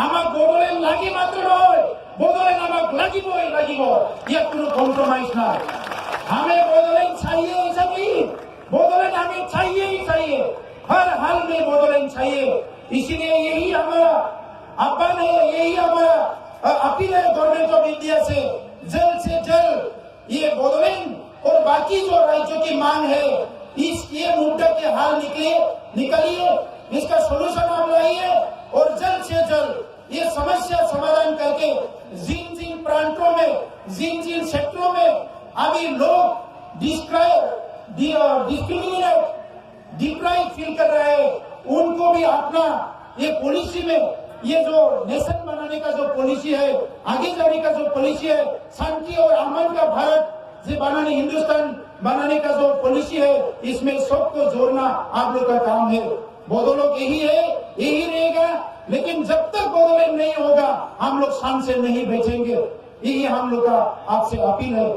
আমাক বদলেন লাগি মাত্র নয়, বদলেন আমাক লাগিবই লাগিব, ইয়াত কোনো কম্প্রোমাইজ নাই। हमें बदलेन चाहिए सभी, बदलेन हमें चाहिए ही चाहिए, हर हाल में बदलेन चाहिए। इसीलिए यही हमारा आह्वान है, यही हमारा अपील है गवर्नमेंट ऑफ इंडिया से जल्द ये बदलेन और बाकी जो राज्यों की मांग है ये मुद्दा के हाल निकलिए, इसका सोल्यूशन आप लाइए और जल्द से जल्द ये समस्या समाधान करके जिन प्रांतों में जिन सेक्टरों में अभी लोग डिप्राइव फील कर रहे हैं उनको भी अपना ये पॉलिसी में, ये जो नेशन बनाने का जो पॉलिसी है, आगे जाने का जो पॉलिसी है, शांति और अमन का भारत से बनाने, हिंदुस्तान बनाने का जो पॉलिसी है, इसमें सबको जोड़ना आप लोग का काम है। बदलो यही है, यही रहेगा, लेकिन जब तक बदलाव नहीं होगा हम लोग शान से नहीं बचेंगे। यही हम लोग का आपसे अपील है।